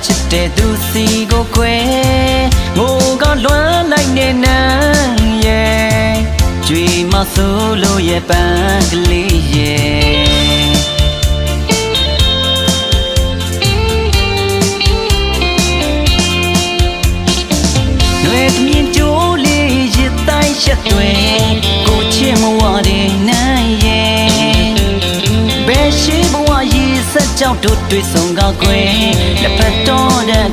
ချစ်တဲ့သူစီကိုခွဲငိုကလွမ်းလိုက်နေနန်းရဲ့ကြွေမဆိုးလို့ရဲ့ပန်းကလေးရဲ့လွယ်မြင်ကြိုးလေးရစ်တိုင်းရှက်တွေကိုချစ်မဝတဲ့နန်းရဲ့ဘယ်ရှိဘဝရေးစက်ကြောင့်တို့တွေ့ဆုံကကွယ်လက်ဖက်တော်တဲ့